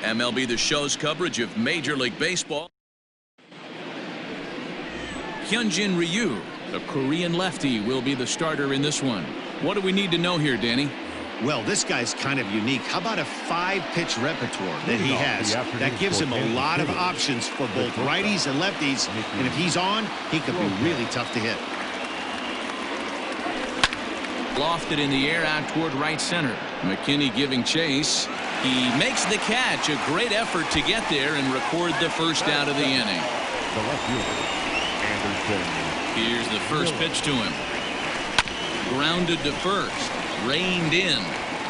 MLB The Show's coverage of Major League Baseball. Hyunjin Ryu, the Korean lefty, will be the starter in this one. What do we need to know here, Danny? Well, this guy's kind of unique. How about a 5-pitch repertoire that he has? That gives him a lot of options for both righties and lefties. And if he's on, he could be really tough to hit. Lofted in the air out toward right center. McKinney giving chase. He makes the catch. A great effort to get there and record the first out of the inning. Here's the first pitch to him. Grounded to first. Reined in.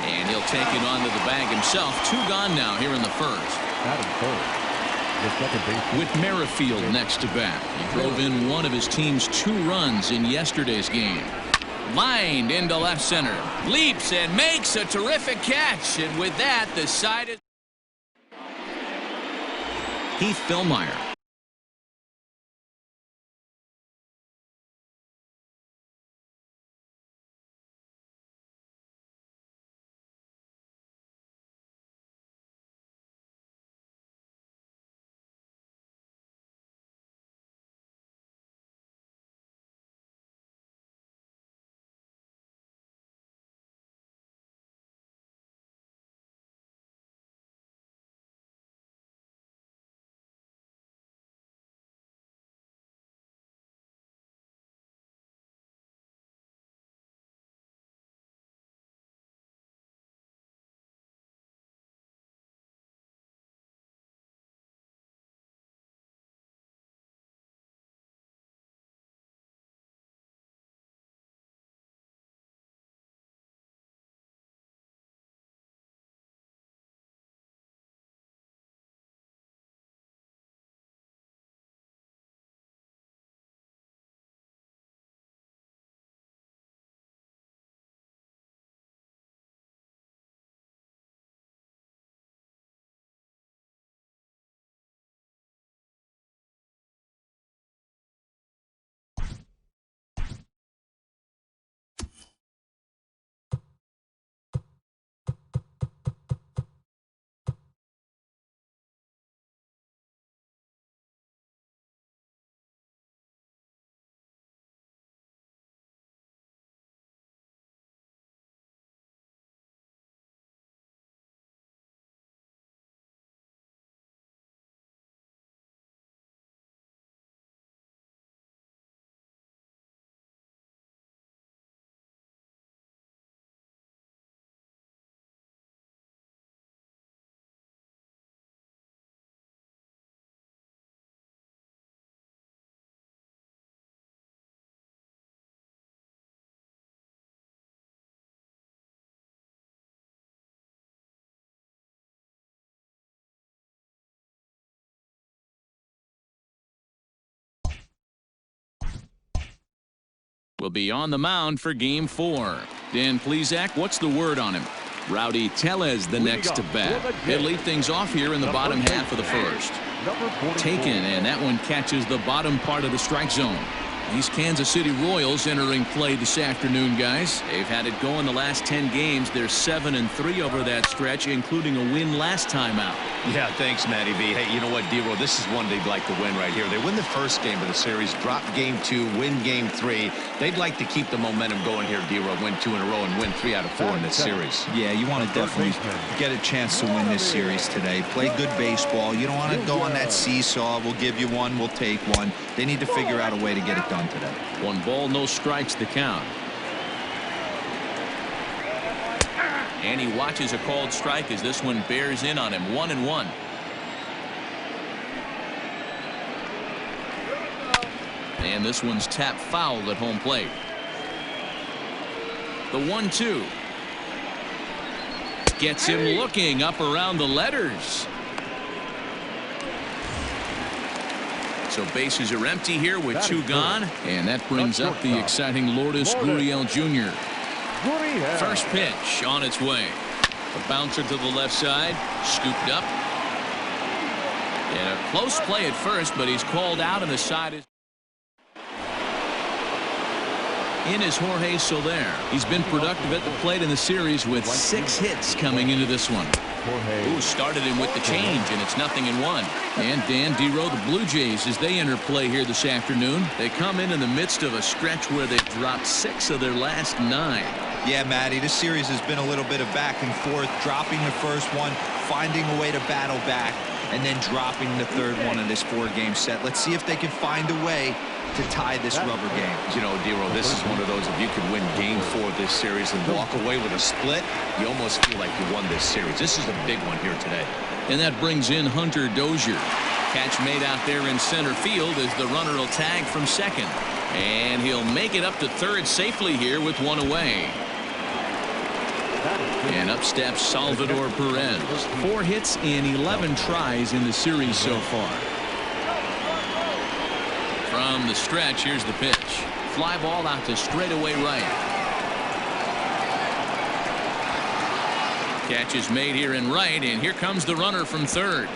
And he'll take it onto the bag himself. 2 gone now here in the first. With Merrifield next to bat. He drove in one of his team's 2 runs in yesterday's game. Lined into left center. Leaps and makes a terrific catch. And with that, the side is Heath Filmeyer. Will be on the mound for game 4. Dan Plesac, what's the word on him? Rowdy Tellez the next to bat. He'll lead things off here in the bottom half of the first. Taken, and that one catches the bottom part of the strike zone. These Kansas City Royals entering play this afternoon, guys. They've had it going the last 10 games. They're 7-3 over that stretch, including a win last time out. Yeah, thanks, Matty V. Hey, you know what, D-Roll, this is one they'd like to win right here. They win the first game of the series, drop game 2, win game 3. They'd like to keep the momentum going here, D-Roll, win 2 in a row and win 3 out of 4 in this series. Yeah, you want to definitely get a chance to win this series today. Play good baseball. You don't want to go on that seesaw. We'll give you one, we'll take one. They need to figure out a way to get it done today. 1 ball, no strikes the count. And he watches a called strike as this one bears in on him. 1-1. And this one's tapped foul at home plate. The 1-2 gets him looking up around the letters. So bases are empty here with 2 gone, and that brings up the exciting Lourdes Gurriel Jr. First pitch on its way. A bouncer to the left side, scooped up. And a close play at first, but he's called out, and the side is in is Jorge Soler. He's been productive at the plate in the series with 6 hits coming into this one. Who started him with the change, and it's 0-1. And Dan Dero, the Blue Jays, as they enter play here this afternoon, they come in the midst of a stretch where they've dropped 6 of their last 9. Yeah, Matty, this series has been a little bit of back and forth, dropping the first one, finding a way to battle back, and then dropping the third one in this 4-game set. Let's see if they can find a way to tie this rubber game. You know, Dero, this is one of those, if you could win game 4 of this series and walk away with a split, you almost feel like you won this series. This is a big one here today. And that brings in Hunter Dozier. Catch made out there in center field as the runner will tag from second. And he'll make it up to third safely here with 1 away. And up steps Salvador Perez. 4 hits and 11 tries in the series so far. From the stretch, here's the pitch. Fly ball out to straightaway right. Catch is made here in right, and here comes the runner from third.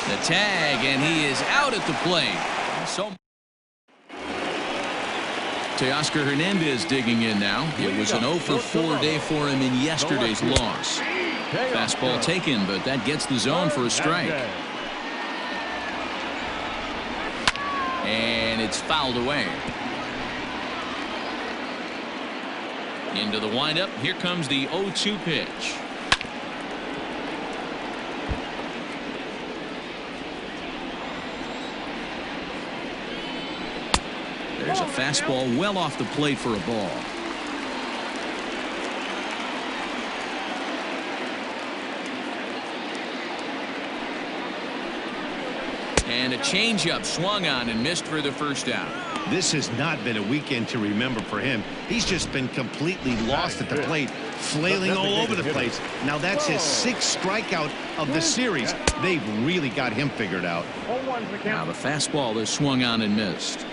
The tag, and he is out at the plate. So Teoscar Hernandez digging in now. It was an 0-for-4 day for him in yesterday's loss. Fastball taken, but that gets the zone for a strike. And it's fouled away. Into the windup. Here comes the 0-2 pitch. There's a fastball well off the plate for a ball. And a changeup swung on and missed for the first out. This has not been a weekend to remember for him. He's just been completely lost at the plate, flailing all over the place. Now that's his 6th strikeout of the series. They've really got him figured out. Now the fastball is swung on and missed.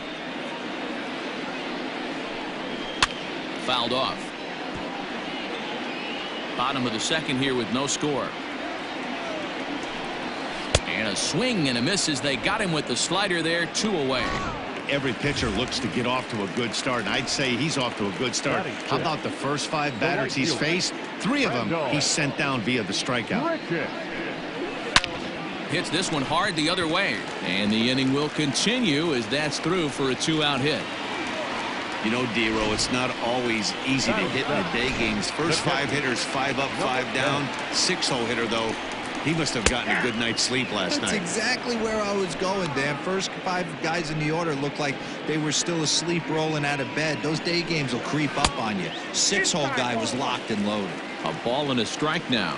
Fouled off. Bottom of the second here with no score. And a swing and a miss as they got him with the slider there. 2 away. Every pitcher looks to get off to a good start, and I'd say he's off to a good start. How about the first 5 batters he's faced? 3 of them he's sent down via the strikeout. Hits this one hard the other way. And the inning will continue as that's through for a 2-out hit. You know, Dero, it's not always easy to hit in the day games. First 5 hitters, 5 up, 5 down. 6-hole hitter, though. He must have gotten a good night's sleep last night. That's exactly where I was going, Dan. First 5 guys in the order looked like they were still asleep rolling out of bed. Those day games will creep up on you. 6-hole guy was locked and loaded. A ball and a strike now.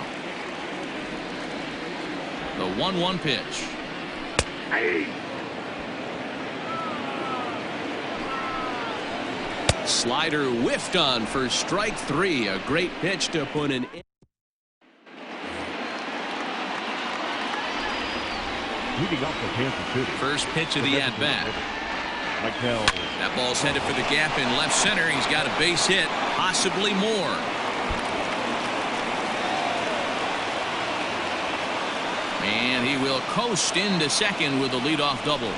The 1-1 pitch. Slider whiffed on for strike 3. A great pitch to put an end. First pitch of the at-bat. That ball's headed for the gap in left center. He's got a base hit, possibly more. And he will coast into second with a leadoff double.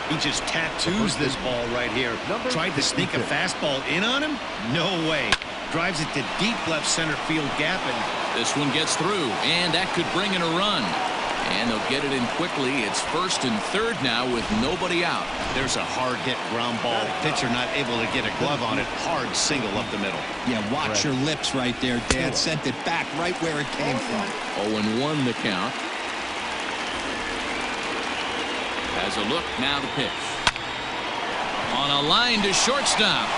He just tattoos this ball right here. Tried to sneak a fastball in on him? No way. Drives it to deep left center field gap. And this one gets through, and that could bring in a run. And they'll get it in quickly. It's first and third now with nobody out. There's a hard hit ground ball. Pitcher not able to get a glove on it. Hard single up the middle. Yeah, watch your lips right there, Dan. Sent it back right where it came from. 0-1 the count. Has a look, now the pitch. On a line to shortstop.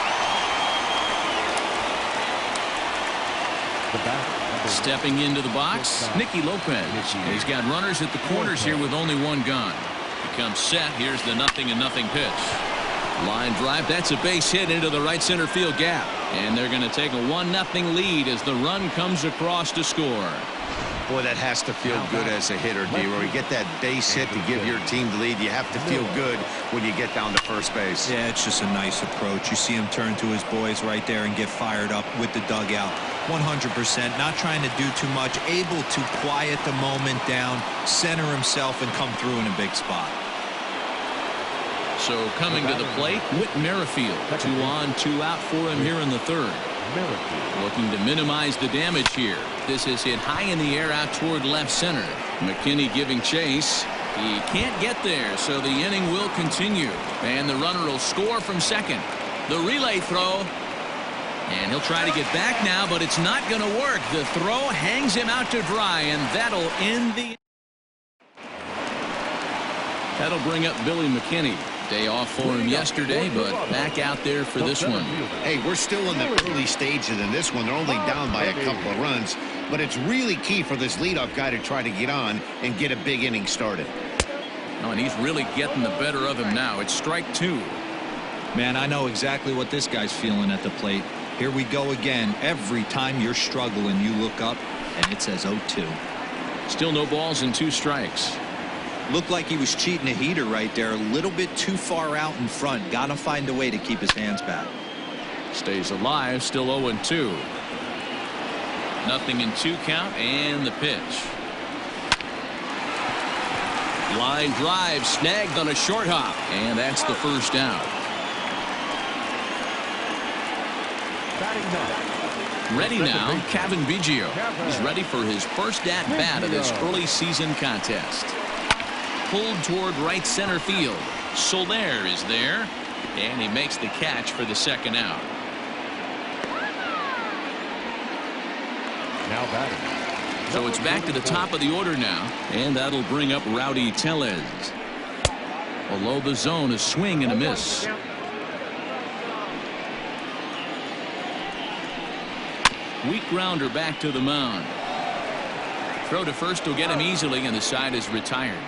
Stepping into the box, Nicky Lopez. He's got runners at the corners here with only 1 gone. He comes set. Here's the 0-0 pitch. Line drive. That's a base hit into the right center field gap. And they're going to take a 1-0 lead as the run comes across to score. Boy, that has to feel good as a hitter, Dero. You get that base hit to give your team the lead. You have to feel good when you get down to first base. Yeah, it's just a nice approach. You see him turn to his boys right there and get fired up with the dugout. 100%, not trying to do too much, able to quiet the moment down, center himself, and come through in a big spot. So coming to the plate, Whit Merrifield. 2 on, 2 out for him here in the third. Looking to minimize the damage here. This is hit high in the air out toward left center. McKinney giving chase. He can't get there, so the inning will continue. And the runner will score from second. The relay throw. And he'll try to get back now, but it's not going to work. The throw hangs him out to dry, and that'll end the... That'll bring up Billy McKinney. Day off for him yesterday, but back out there for this one. Hey, we're still in the early stages in this one. They're only down by a couple of runs, but it's really key for this leadoff guy to try to get on and get a big inning started. Oh, and he's really getting the better of him now. It's strike two. Man, I know exactly what this guy's feeling at the plate. Here we go again. Every time you're struggling, you look up, and it says 0-2. Still no balls and 2 strikes. Looked like he was cheating a heater right there. A little bit too far out in front. Got to find a way to keep his hands back. Stays alive. Still 0-2. Nothing in 2 count, and the pitch. Line drive snagged on a short hop, and that's the first out. Ready now, Kevin Biggio. He's ready for his first at-bat of this early season contest. Pulled toward right center field. Soler is there, and he makes the catch for the second out. Now batting. So it's back to the top of the order now, and that'll bring up Rowdy Tellez. Below the zone, a swing and a miss. Weak grounder back to the mound. Throw to first will get him easily, and the side is retired.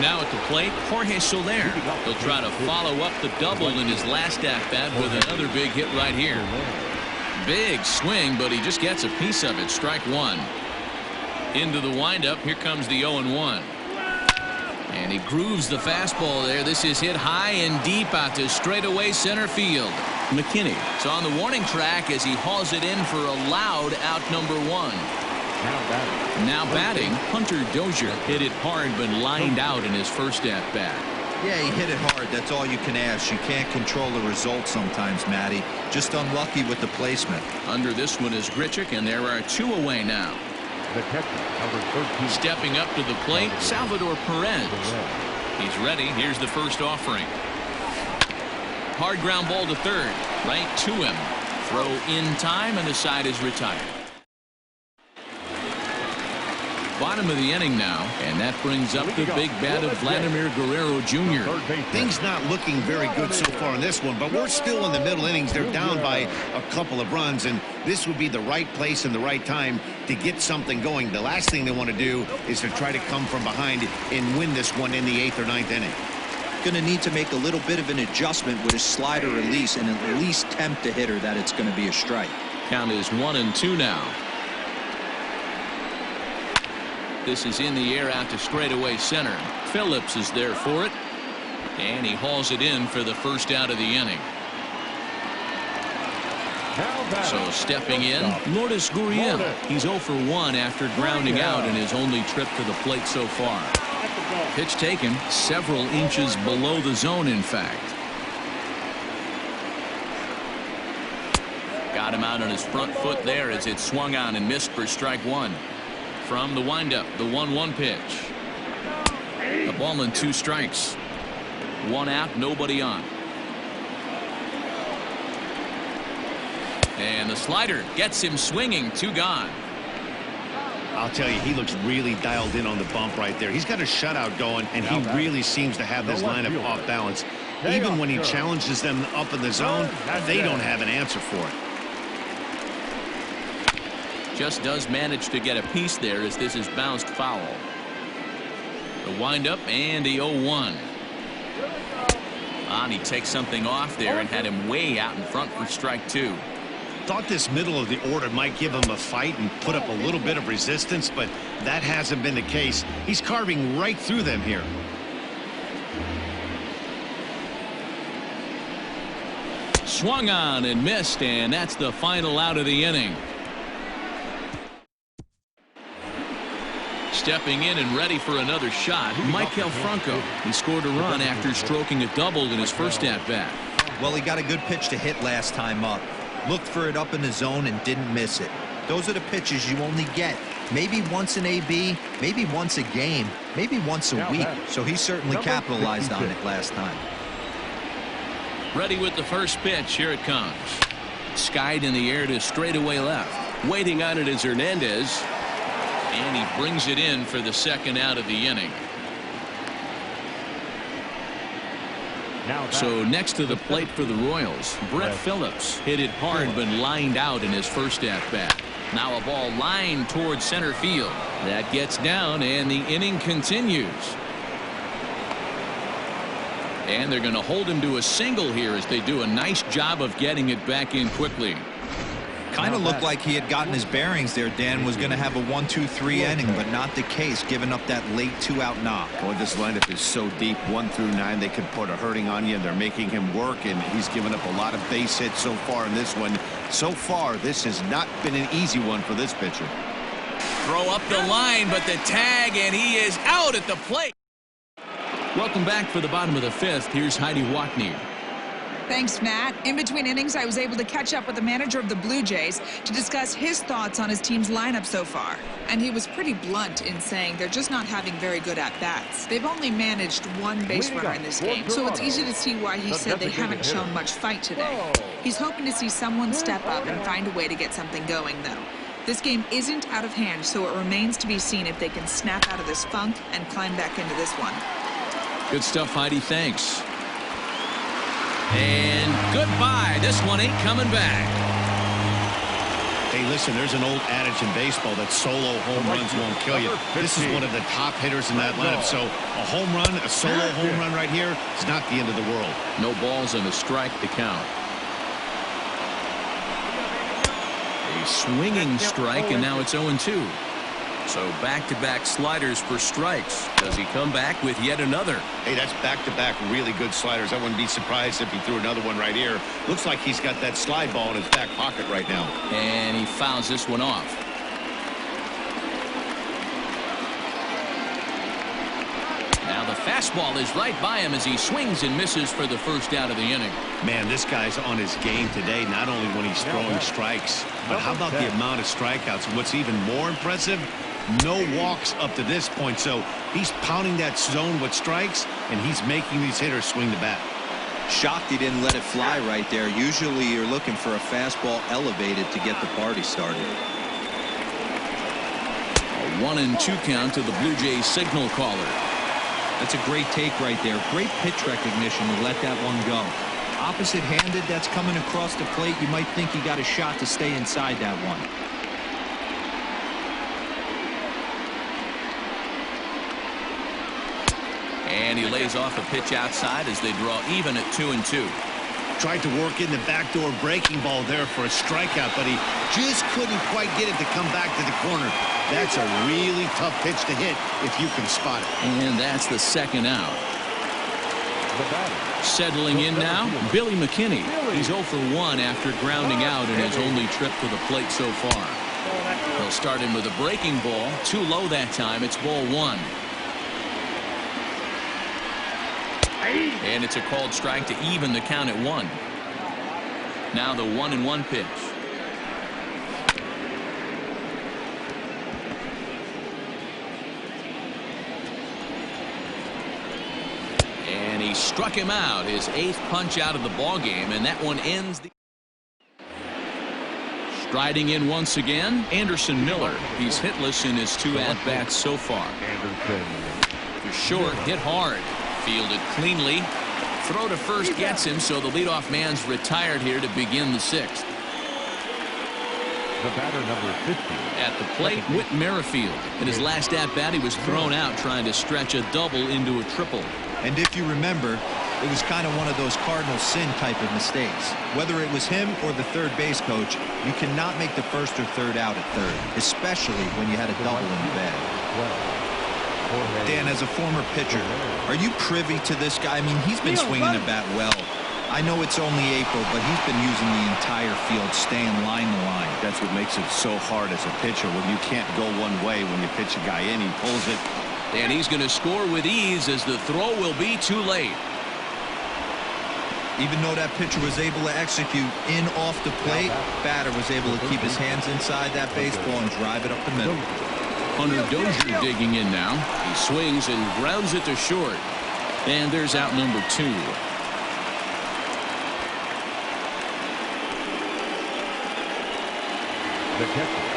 Now at the plate, Jorge Soler. He'll try to follow up the double in his last at-bat with another big hit right here. Big swing, but he just gets a piece of it. Strike one. Into the windup. Here comes the 0-1. And he grooves the fastball there. This is hit high and deep out to straightaway center field. McKinney is on the warning track as he hauls it in for a loud out number 1. Now batting, Hunter Dozier hit it hard but lined out in his first at-bat. Yeah, he hit it hard. That's all you can ask. You can't control the result sometimes, Matty. Just unlucky with the placement. Under this one is Grichuk, and there are 2 away now. The catcher, number 13. Stepping up to the plate, Salvador Perez. He's ready. Here's the first offering. Hard ground ball to third. Right to him. Throw in time, and the side is retired. Bottom of the inning now, and that brings up the big bat of Vladimir Guerrero Jr. Things not looking very good so far in this one, but we're still in the middle innings. They're down by a couple of runs, and this would be the right place and the right time to get something going. The last thing they want to do is to try to come from behind and win this one in the 8th or 9th inning. Going to need to make a little bit of an adjustment with his slider release and at least tempt the hitter that it's going to be a strike. Count is 1-2 now. This is in the air out to straightaway center. Phillips is there for it, and he hauls it in for the first out of the inning. So stepping in, Lourdes Gurriel. He's 0 for 1 after grounding out in his only trip to the plate so far. Pitch taken several inches below the zone, in fact. Got him out on his front foot there as it swung on and missed for strike 1. From the windup, the 1-1 pitch. A ball and 2 strikes. 1 out, nobody on. And the slider gets him swinging. 2 gone. I'll tell you, he looks really dialed in on the bump right there. He's got a shutout going, and he really seems to have this lineup off balance. Even when he challenges them up in the zone, they don't have an answer for it. Just does manage to get a piece there as this is bounced foul. The windup and the 0-1. And he takes something off there and had him way out in front for strike 2. Thought this middle of the order might give him a fight and put up a little bit of resistance, but that hasn't been the case. He's carving right through them here. Swung on and missed, and that's the final out of the inning. Stepping in and ready for another shot, Maikel Franco. He scored a run after stroking a double in his first at-bat. Well, he got a good pitch to hit last time up. Looked for it up in the zone and didn't miss it. Those are the pitches you only get. Maybe once an AB, maybe once a game, maybe once a week. So he certainly capitalized on it last time. Ready with the first pitch. Here it comes. Skied in the air to straightaway left. Waiting on it is Hernandez. And he brings it in for the second out of the inning. So next to the plate for the Royals, Brett Phillips hit it hard but lined out in his first at-bat. Now a ball lined towards center field. That gets down and the inning continues. And they're going to hold him to a single here as they do a nice job of getting it back in quickly. Kind of looked like he had gotten his bearings there. Dan was going to have a 1-2-3 inning, but not the case, giving up that late 2-out knock. Boy, this lineup is so deep, 1 through 9. They could put a hurting on you, and they're making him work, and he's given up a lot of base hits so far in this one. So far, this has not been an easy one for this pitcher. Throw up the line, but the tag, and he is out at the plate. Welcome back for the bottom of the fifth. Here's Heidi Watney. Thanks, Matt. In between innings, I was able to catch up with the manager of the Blue Jays to discuss his thoughts on his team's lineup so far. And he was pretty blunt in saying they're just not having very good at-bats. They've only managed one base runner in this game, so it's easy to see why he said they haven't shown much fight today. He's hoping to see someone step up and find a way to get something going, though. This game isn't out of hand, so it remains to be seen if they can snap out of this funk and climb back into this one. Good stuff, Heidi. Thanks. And goodbye. This one ain't coming back. Hey, listen, there's an old adage in baseball that solo home runs won't kill you. This is one of the top hitters in that lineup. So a home run, a solo home run right here is not the end of the world. No balls and a strike to count. A swinging strike, and now it's 0-2. So back-to-back sliders for strikes. Does he come back with yet another? Hey, that's back-to-back really good sliders. I wouldn't be surprised if he threw another one right here. Looks like he's got that slide ball in his back pocket right now. And he fouls this one off. Now the fastball is right by him as he swings and misses for the first out of the inning. Man, this guy's on his game today, not only when he's throwing strikes, but how about the amount of strikeouts? And what's even more impressive, no walks up to this point. So he's pounding that zone with strikes, and he's making these hitters swing the bat. Shocked he didn't let it fly right there. Usually you're looking for a fastball elevated to get the party started. A 1-2 count to the Blue Jays signal caller. That's a great take right there. Great pitch recognition to let that one go. Opposite-handed, that's coming across the plate. You might think he got a shot to stay inside that one. And he lays off a pitch outside as they draw even at 2-2. Tried to work in the backdoor breaking ball there for a strikeout, but he just couldn't quite get it to come back to the corner. That's a really tough pitch to hit if you can spot it. And that's the second out. Settling in now, Billy McKinney. He's 0 for 1 after grounding out in his only trip to the plate so far. He'll start him with a breaking ball. Too low that time. It's ball 1. And it's a called strike to even the count at 1. Now the 1-1 pitch. And he struck him out, his 8th punch out of the ball game, and that one ends the. Striding in once again, Anderson Miller. He's hitless in his 2 at-bats so far. To short, hit hard. Fielded cleanly. Throw to first gets him, so the leadoff man's retired here to begin the 6th. The batter, number 50. At the plate, Whit Merrifield. In his last at-bat, he was thrown out trying to stretch a double into a triple. And if you remember, it was kind of one of those cardinal sin type of mistakes. Whether it was him or the third base coach, you cannot make the first or third out at third, especially when you had a double in the bag. Dan, as a former pitcher, are you privy to this guy? I mean, he's been swinging the bat well. I know it's only April, but he's been using the entire field, staying line to line. That's what makes it so hard as a pitcher when you can't go one way. When you pitch a guy in, he pulls it. And he's going to score with ease as the throw will be too late. Even though that pitcher was able to execute in off the plate, batter was able to keep his hands inside that baseball and drive it up the middle. Hunter Dozier digging in now. He swings and grounds it to short. And there's out number 2.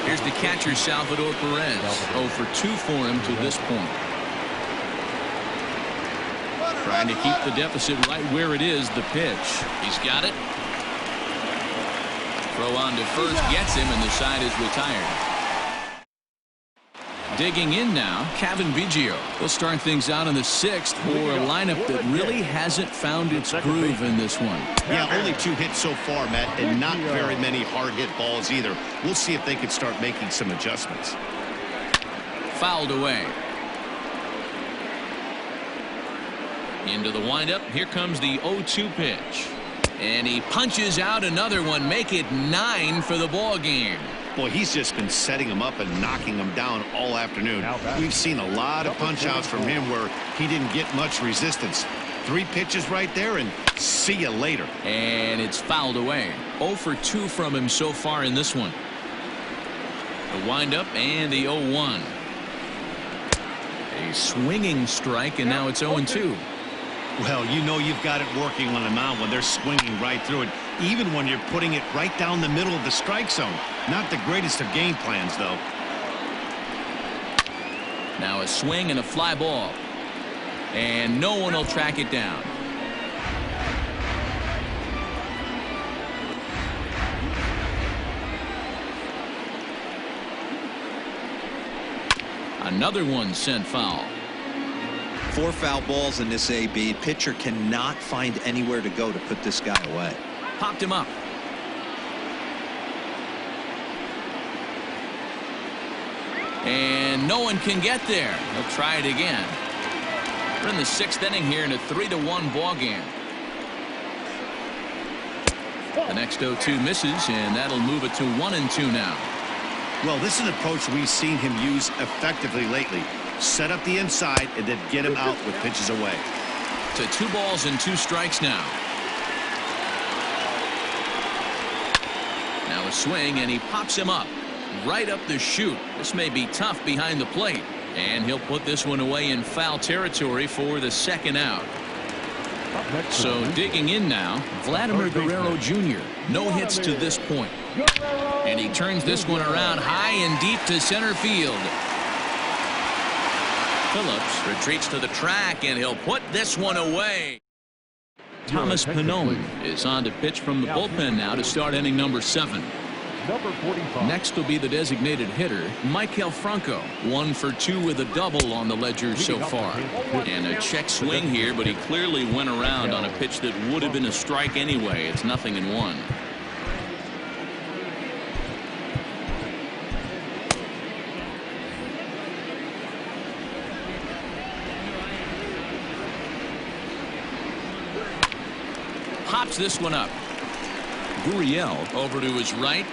Here's the catcher, Salvador Perez. 0 for 2 for him to this point. Trying to keep the deficit right where it is. The pitch. He's got it. Throw on to first gets him, and the side is retired. Digging in now, Kevin Biggio. They'll start things out in the 6th for a lineup that really hasn't found its groove in this one. Yeah, only 2 hits so far, Matt, and not very many hard hit balls either. We'll see if they can start making some adjustments. Fouled away. Into the windup. Here comes the 0-2 pitch. And he punches out another one. Make it 9 for the ball game. Boy, he's just been setting him up and knocking him down all afternoon. We've seen a lot of punch-outs from him where he didn't get much resistance. 3 pitches right there, and see you later. And it's fouled away. 0 for 2 from him so far in this one. The windup and the 0-1. A swinging strike, and now it's 0-2. Well, you know you've got it working on the mound when they're swinging right through it, even when you're putting it right down the middle of the strike zone. Not the greatest of game plans, though. Now a swing and a fly ball. And no one will track it down. Another one sent foul. 4 foul balls in this AB. Pitcher cannot find anywhere to go to put this guy away. Popped him up. And no one can get there. He'll try it again. We're in the 6th inning here in a 3-1 ball game. The next 0-2 misses, and that'll move it to 1-2 now. Well, this is an approach we've seen him use effectively lately. Set up the inside and then get him out with pitches away. To 2 balls and 2 strikes now. Now a swing, and he pops him up right up the chute. This may be tough behind the plate, and he'll put this one away in foul territory for the 2nd out. So digging in now, Vladimir Guerrero Jr. No hits to this point, and he turns this one around high and deep to center field. Phillips retreats to the track, and he'll put this one away. Thomas Pannone is on to pitch from the bullpen now to start inning number 7. Number 45. Next will be the designated hitter, Maikel Franco. 1 for 2 with a double on the ledger so far. And a check swing here, but he clearly went around on a pitch that would have been a strike anyway. It's 0-1. Pops this one up. Gurriel over to his right.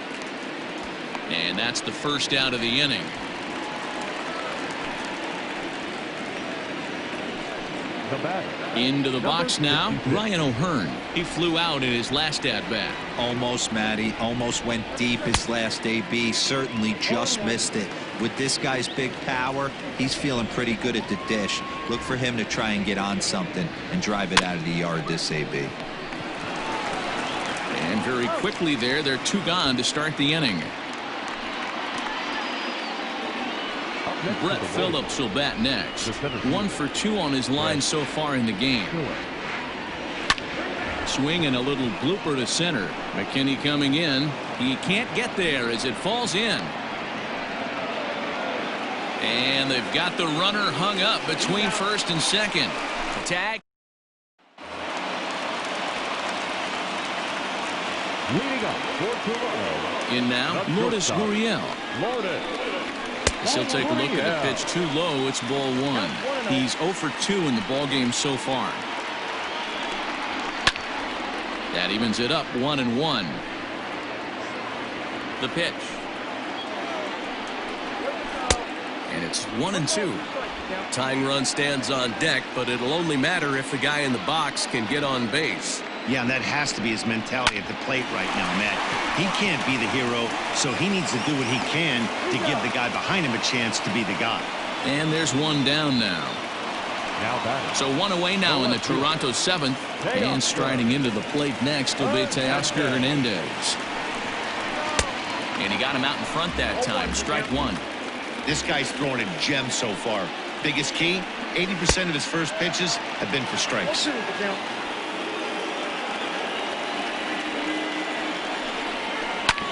And that's the first out of the inning. Into the box now, Ryan O'Hearn. He flew out in his last at-bat. Almost, Matty. Almost went deep his last AB. Certainly just missed it. With this guy's big power, he's feeling pretty good at the dish. Look for him to try and get on something and drive it out of the yard this AB. And very quickly there, they're 2 gone to start the inning. Brett Phillips will bat next. 1 for 2 on his line so far in the game. Swing and a little blooper to center. McKinney coming in. He can't get there as it falls in. And they've got the runner hung up between first and second. Tag. Leading up for Toronto. In now, Lourdes Gurriel. He'll take a look at the pitch too low. It's ball 1. He's 0 for 2 in the ball game so far. That evens it up 1-1. The pitch. And it's 1-2. Tying run stands on deck, but it'll only matter if the guy in the box can get on base. Yeah, and that has to be his mentality at the plate right now, Matt. He can't be the hero, so he needs to do what he can to give the guy behind him a chance to be the guy. And there's one down now. So one away now in the Toronto 7th. And striding into the plate next will be Teoscar Hernandez. And he got him out in front that time. Strike one. This guy's throwing a gem so far. Biggest key, 80% of his first pitches have been for strikes.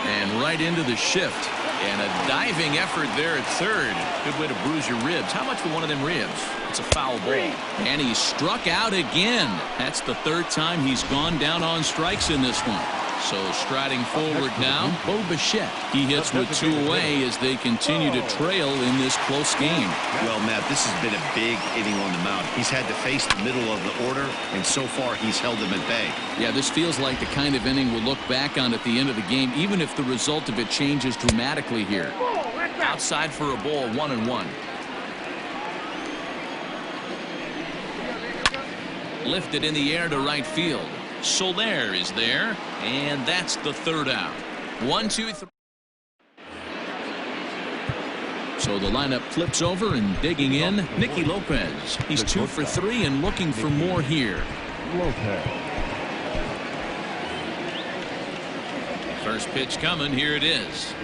And right into the shift. And a diving effort there at third. Good way to bruise your ribs. How much for one of them ribs? It's a foul ball. And he struck out again. That's the third time he's gone down on strikes in this one. So striding forward now, Bo Bichette. He hits with two away as they continue to trail in this close game. Well, Matt, this has been a big inning on the mound. He's had to face the middle of the order, and so far he's held them at bay. Yeah, this feels like the kind of inning we'll look back on at the end of the game, even if the result of it changes dramatically here. Outside for a ball, 1-1. Lifted in the air to right field. Soler is there, and that's the third out. 1, 2, 3. So the lineup flips over and digging in, Nicky Lopez. He's 2 for 3 and looking for more here. First pitch coming. Here it is.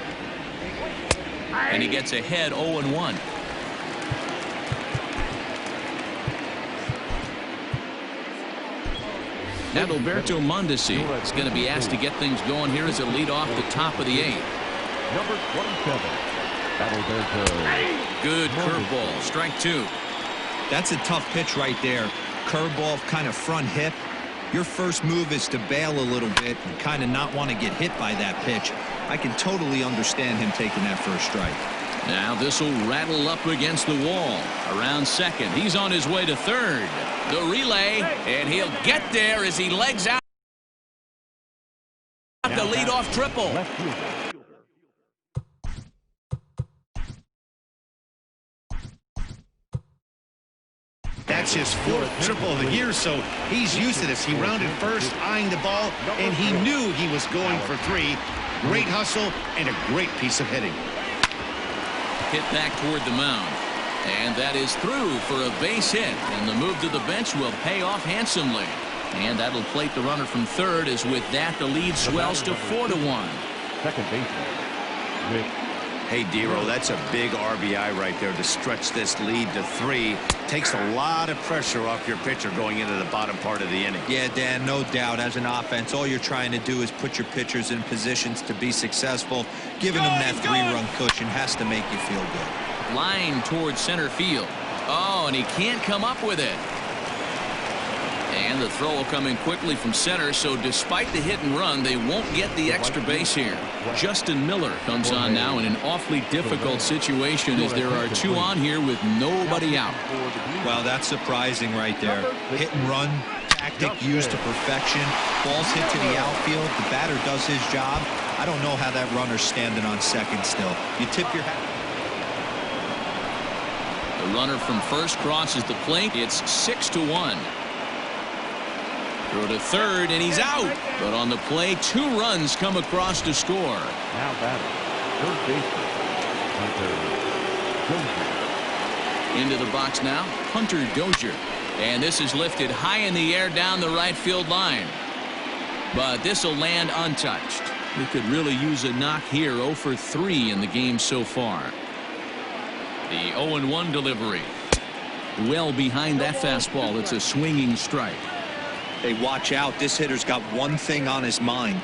And he gets ahead 0-1. Adalberto Mondesi is going to be asked to get things going here as a lead off the top of the 8th. Number 27, Adalberto. Good curveball. Strike 2. That's a tough pitch right there. Curveball, kind of front hip. Your first move is to bail a little bit and kind of not want to get hit by that pitch. I can totally understand him taking that first strike. Now this will rattle up against the wall. Around second. He's on his way to third. The relay, and he'll get there as he legs out the leadoff triple. That's his 4th triple of the year, so he's used to this. He rounded first, eyeing the ball, and he knew he was going for 3. Great hustle and a great piece of hitting. Hit back toward the mound. And that is through for a base hit. And the move to the bench will pay off handsomely. And that'll plate the runner from third, as with that the lead swells to 4-1. Second baseman. Hey, Dero, that's a big RBI right there to stretch this lead to 3. Takes a lot of pressure off your pitcher going into the bottom part of the inning. Yeah, Dan, no doubt. As an offense, all you're trying to do is put your pitchers in positions to be successful. Giving them that 3-run cushion has to make you feel good. Line towards center field. Oh, and he can't come up with it. And the throw will come in quickly from center, so despite the hit and run, they won't get the extra base here. Justin Miller comes on now in an awfully difficult situation as there are 2 on here with nobody out. Well, that's surprising right there. Hit and run tactic used to perfection. Ball's hit to the outfield. The batter does his job. I don't know how that runner's standing on second still. You tip your hat. The runner from first crosses the plate. It's 6-1. Throw to third, and he's out. But on the play, 2 runs come across to score. Now batting, third baseman, Hunter Dozier. Into the box now, Hunter Dozier. And this is lifted high in the air down the right field line. But this will land untouched. We could really use a knock here. 0 for 3 in the game so far. The 0-1 delivery. Well behind that fastball. It's a swinging strike. Hey, watch out. This hitter's got one thing on his mind.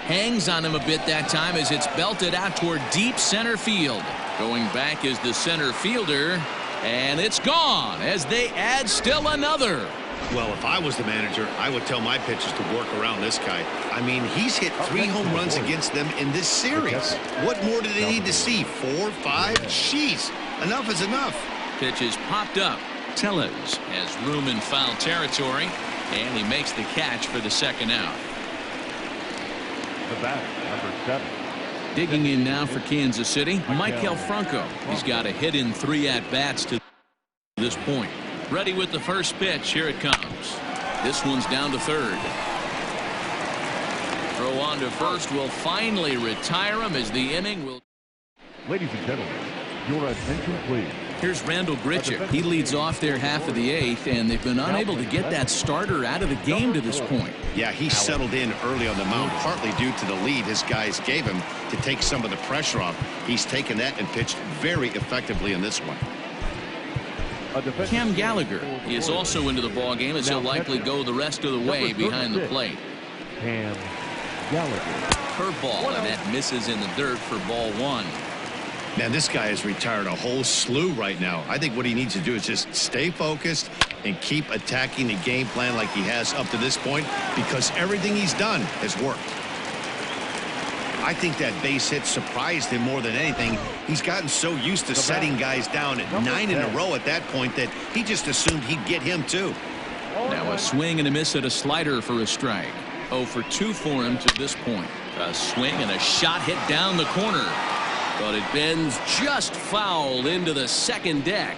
Hangs on him a bit that time as it's belted out toward deep center field. Going back is the center fielder, and it's gone as they add still another. Well, if I was the manager, I would tell my pitchers to work around this guy. I mean, he's hit 3 home runs against them in this series. What more do they need to see? 4, 5? Jeez, enough is enough. Pitch is popped up. Tellez has room in foul territory, and he makes the catch for the second out. The batter, number 7. Digging in now for Kansas City, Maikel Franco. He's got a hit in 3 at-bats to this point. Ready with the first pitch. Here it comes. This one's down to third. Throw on to first will finally retire him as the inning will. Ladies and gentlemen, your attention please. Here's Randall Grichuk. He leads off their half of the eighth, and they've been unable to get that starter out of the game to this point. Yeah, he settled in early on the mound, partly due to the lead his guys gave him to take some of the pressure off. He's taken that and pitched very effectively in this one. Cam Gallagher is also into the ball game as he'll likely go the rest of the way behind the plate. Cam Gallagher. Curveball, and that misses in the dirt for ball one. Man, this guy has retired a whole slew right now. I think what he needs to do is just stay focused and keep attacking the game plan like he has up to this point, because everything he's done has worked. I think that base hit surprised him more than anything. He's gotten so used to setting guys down at 9 in a row at that point that he just assumed he'd get him too. Now a swing and a miss at a slider for a strike. 0 for 2 for him to this point. A swing and a shot hit down the corner. But it bends just foul into the second deck.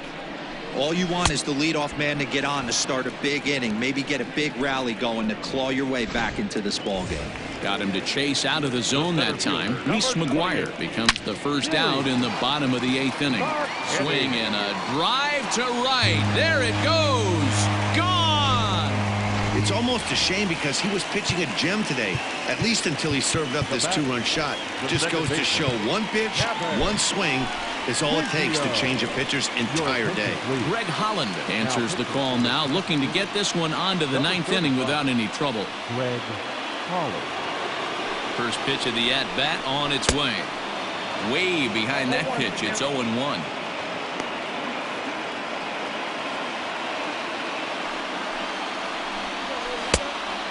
All you want is the leadoff man to get on to start a big inning, maybe get a big rally going to claw your way back into this ball game. Got him to chase out of the zone that time. Reese McGuire becomes the first out in the bottom of the eighth inning. Swing and a drive to right. There it goes. Gone. It's almost a shame because he was pitching a gem today, at least until he served up this two-run shot. Just goes to show one pitch, one swing is all it takes to change a pitcher's entire day. Greg Holland answers the call now, looking to get this one onto the ninth inning without any trouble. Greg Holland. First pitch of the at-bat on its way. Way behind that pitch. It's 0-1.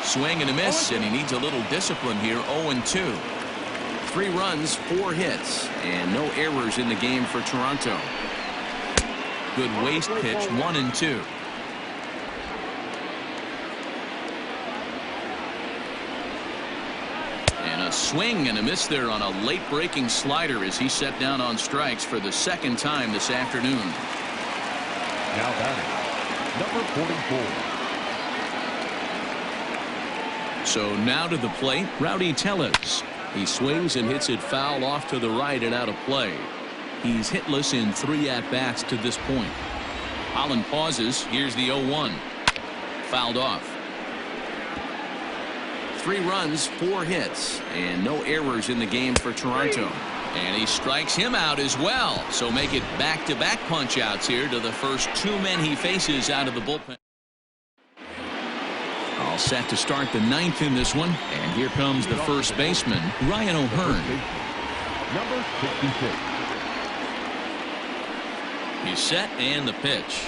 Swing and a miss, and he needs a little discipline here. 0-2. 3 runs, 4 hits, and no errors in the game for Toronto. Good waste pitch, 1-2. And a swing and a miss there on a late breaking slider as he set down on strikes for the second time this afternoon. Now batting, number 44. So now to the plate, Rowdy Tellez. He swings and hits it foul off to the right and out of play. He's hitless in 3 at-bats to this point. Holland pauses. Here's the 0-1. Fouled off. 3 runs, 4 hits, and no errors in the game for Toronto. And he strikes him out as well. So make it back-to-back punch-outs here to the first 2 men he faces out of the bullpen. All set to start the 9th in this one, and here comes the first baseman, Ryan O'Hearn. Number 66. He's set and the pitch.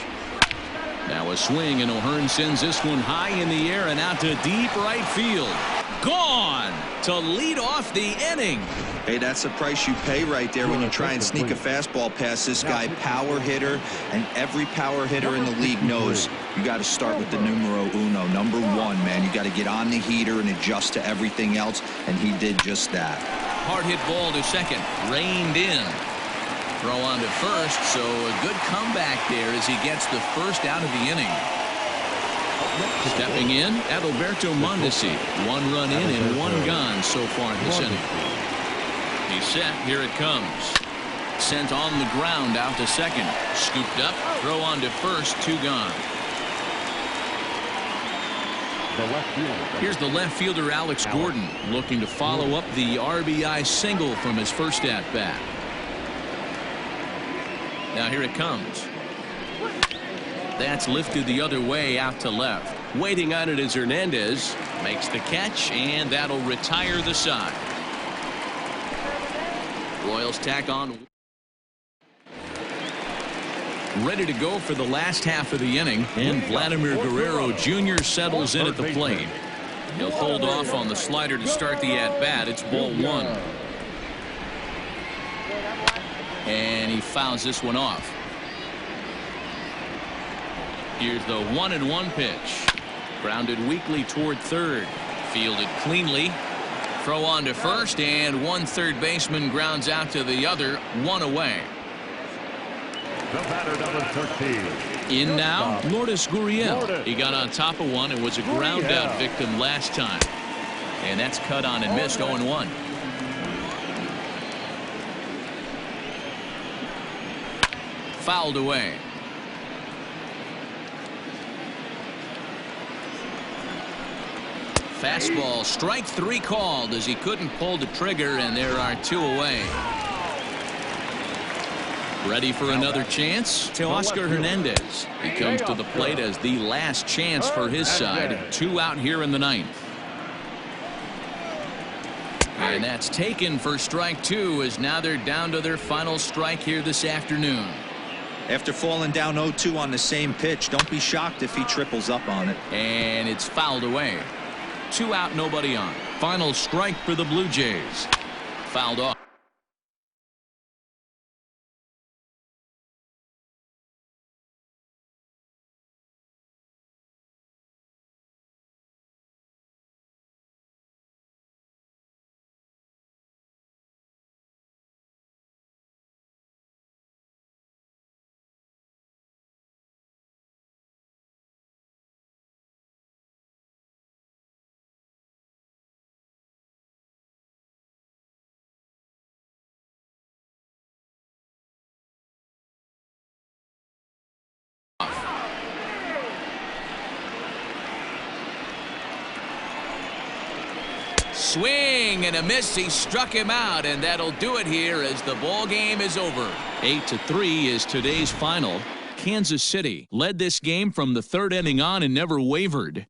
Now a swing, and O'Hearn sends this one high in the air and out to deep right field. Gone to lead off the inning. Hey, that's the price you pay right there when you try and sneak a fastball past this guy. Power hitter, and every power hitter in the league knows you got to start with the numero uno, number 1, man. You got to get on the heater and adjust to everything else, and he did just that. Hard hit ball to second, reined in. Throw on to first, so a good comeback there as he gets the first out of the inning. Stepping in, Adalberto Mondesi. 1 run in and 1 gone so far this inning. He's set. Here it comes. Sent on the ground out to second. Scooped up. Throw on to first. 2 gone. Here's the left fielder, Alex Gordon, looking to follow up the RBI single from his first at-bat. Now here it comes. That's lifted the other way out to left. Waiting on it is Hernandez. Makes the catch, and that'll retire the side. Royals tack on. Ready to go for the last half of the inning, and Vladimir Guerrero Jr. settles in at the plate. He'll hold off on the slider to start the at-bat. It's ball 1. And he fouls this one off. Here's the 1-1 pitch. Grounded weakly toward third. Fielded cleanly. Throw on to first, and 1 third baseman grounds out to the other. 1 away. The batter, number 13. In now, Lourdes Gurriel. He got on top of one and was a ground out victim last time. And that's cut on and missed 0-1. Fouled away. Fastball, strike 3 called as he couldn't pull the trigger, and there are 2 away. Ready for another chance? Teoscar Hernandez. He comes to the plate as the last chance for his side. 2 out here in the 9th. And that's taken for strike 2, as now they're down to their final strike here this afternoon. After falling down 0-2 on the same pitch, don't be shocked if he triples up on it. And it's fouled away. 2 out, nobody on. Final strike for the Blue Jays. Fouled off. Swing and a miss. He struck him out, and that'll do it here as the ball game is over. 8-3 is today's final. Kansas City led this game from the 3rd inning on and never wavered.